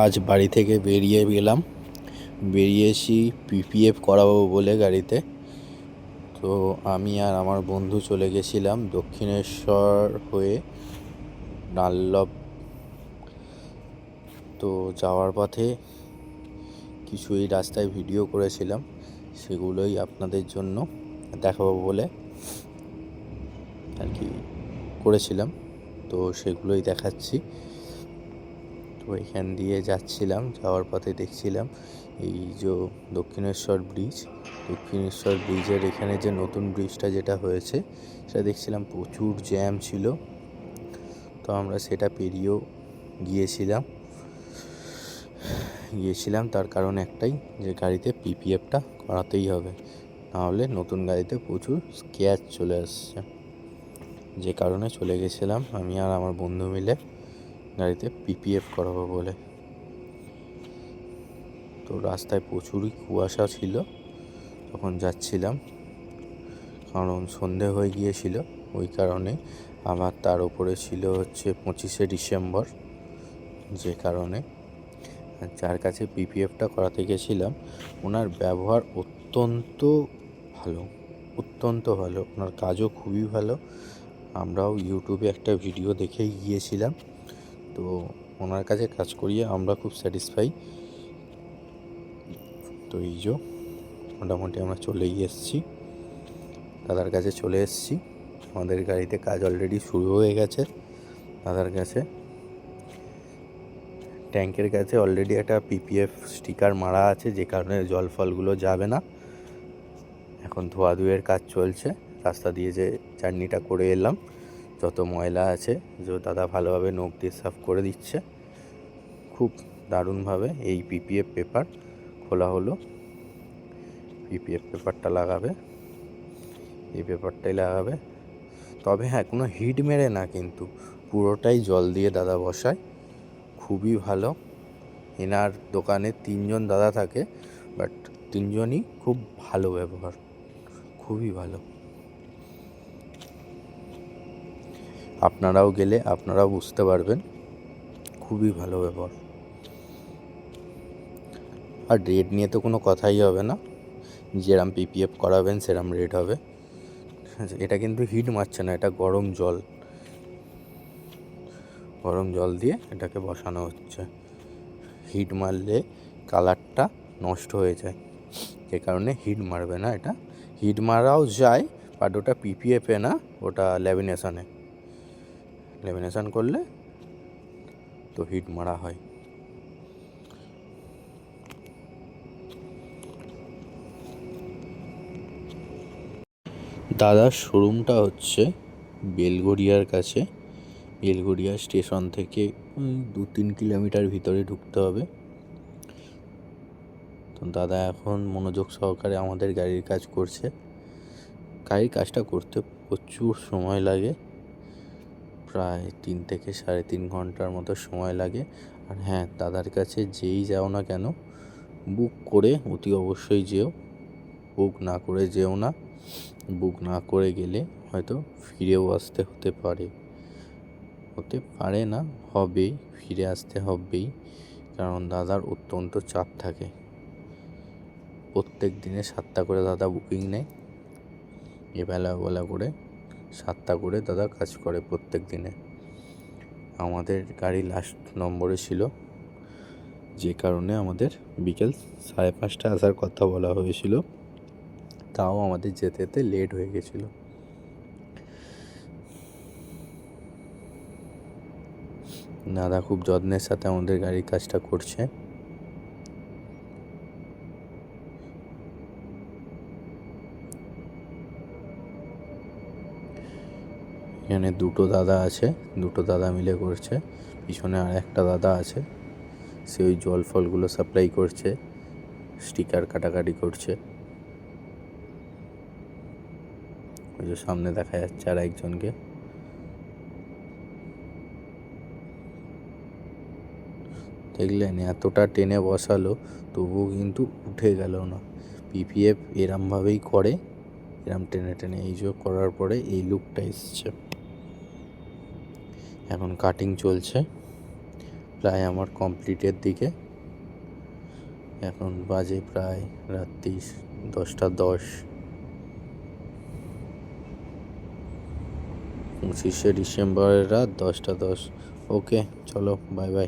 আজ বাড়ি থেকে বেরিয়ে গেলাম, বেরিয়েছি পিপিএফ করাবো বলে গাড়িতে। তো আমি আর আমার বন্ধু চলে গেছিলাম দক্ষিণেশ্বর হয়ে ডানলপ। তো যাওয়ার পথে কিছু এই রাস্তায় ভিডিও করেছিলাম, সেগুলোই আপনাদের জন্য দেখাবো বলে আর কি করেছিলাম। তো সেগুলোই দেখাচ্ছি। তো এখান দিয়ে যাচ্ছিলাম, যাওয়ার পথে দেখছিলাম এই যে দক্ষিণেশ্বর ব্রিজের এখানে যে নতুন ব্রিজটা যেটা হয়েছে সেটা দেখছিলাম প্রচুর জ্যাম ছিল। তো আমরা সেটা পেরিয়েও গিয়েছিলাম তার কারণ একটাই, যে গাড়িতে পিপিএফটা করাতেই হবে, নাহলে নতুন গাড়িতে প্রচুর স্ক্র্যাচ চলে আসছে। যে কারণে চলে গেছিলাম আমি আর আমার বন্ধু মিলে গাড়িতে পিপিএফ করাবো বলে। তো রাস্তায় প্রচুরই কুয়াশা ছিল তখন যাচ্ছিলাম, কারণ সন্ধে হয়ে গিয়েছিল ওই কারণে। আমার তার উপরে ছিল হচ্ছে 25শে ডিসেম্বর, যে কারণে যার কাছে পিপিএফটা করাতে গেছিলাম ওনার ব্যবহার অত্যন্ত ভালো, ওনার কাজও খুবই ভালো। আমরাও ইউটিউবে একটা ভিডিও দেখেই গিয়েছিলাম, তো ওনার কাছে কাজ করিয়ে আমরা খুব স্যাটিসফাই। তো এই যে মোটামুটি আমরা চলেই এসেছি, দাদার কাছে চলে এসেছি। আমাদের গাড়িতে কাজ অলরেডি শুরু হয়ে গেছে। দাদার কাছে ট্যাঙ্কের কাছে অলরেডি একটা পিপিএফ স্টিকার মারা আছে, যে কারণে জল ফলগুলো যাবে না। এখন ধোয়াধুয়ের কাজ চলছে। রাস্তা দিয়ে যে জার্নিটা করে এলাম, যত ময়লা আছে যে দাদা ভালোভাবে নখ দিয়ে সাফ করে দিচ্ছে খুব দারুণভাবে। এই পিপিএফ পেপার খোলা হলো, পিপিএফ পেপারটা লাগাবে, এই পেপারটাই লাগাবে। তবে হ্যাঁ, কোনো হিট মেরে না, কিন্তু পুরোটাই জল দিয়ে দাদা বসায়, খুবই ভালো। এনার দোকানে 3জন দাদা থাকে, বাট 3জনই খুব ভালো ব্যবহার, খুবই ভালো। আপনারাও গেলে আপনারাও বুঝতে পারবেন, খুবই ভালো ব্যবহার। আর রেট নিয়ে তো কোনো কথাই হবে না, যেরম পিপিএফ করাবেন সেরম রেট হবে। এটা কিন্তু হিট মারছে না, এটা গরম জল দিয়ে এটাকে বসানো হচ্ছে। হিট মারলে কালারটা নষ্ট হয়ে যায়, যে কারণে হিট মারবে না। এটা হিট মারাও যায়, বাট ওটা পিপিএফে না, ওটা ল্যামিনেশন করলে তো হিট মারা হয়। দাদার শোরুমটা হচ্ছে বেলঘড়িয়ার কাছে। বেলঘড়িয়া স্টেশন থেকে 2-3 কিলোমিটার ভিতরে ঢুকতে হবে। তো দাদা এখন মনোযোগ সহকারে আমাদের গাড়ির কাজ করছে। গাড়ির কাজটা করতে প্রচুর সময় লাগে, প্রায় 3 থেকে 3.5 ঘন্টার মতো সময় লাগে। আর হ্যাঁ, দাদার কাছে যেই যাও না কেন বুক করে অতি অবশ্যই যেও, বুক না করে যেও না। বুক না করে গেলে হয়তো ফিরেও আসতে হতে পারে না, হবেই, ফিরে আসতে হবেই। কারণ দাদার অত্যন্ত চাপ থাকে, প্রত্যেক দিনে 7টা করে দাদা বুকিং নেয়। এবেলা করে 7টা করে দাদা কাজ করে প্রত্যেক দিনে। আমাদের গাড়ি লাস্ট নম্বরে ছিল, যে কারণে আমাদের বিকেল 5:30টায় আসার কথা বলা হয়েছিল, তাও আমাদের যেতে লেট হয়ে গেছিল। দাদা খুব যত্নের সাথে আমাদের গাড়ির কাজটা করছে। এখানে 2টো দাদা আছে, 2টো দাদা মিলে করছে। পিছনে আর একটা দাদা আছে, সে ওই জল ফলগুলো সাপ্লাই করছে, স্টিকার কাটাকাটি করছে। ওই যে সামনে দেখা যাচ্ছে আর একজনকে। দেখলেন, এতটা টেনে বসালো তবুও কিন্তু উঠে গেল না। পিপিএফ এরমভাবেই করে, এরম টেনে এই যে করার পরে এই লুকটা এসছে। এখন কাটিং চলছে, প্রায় আমার কমপ্লিটের দিকে। এখন বাজে প্রায় রাত্রি 10টা 10। 25শে ডিসেম্বরের রাত 10টা 10। ওকে, চলো, বাই বাই।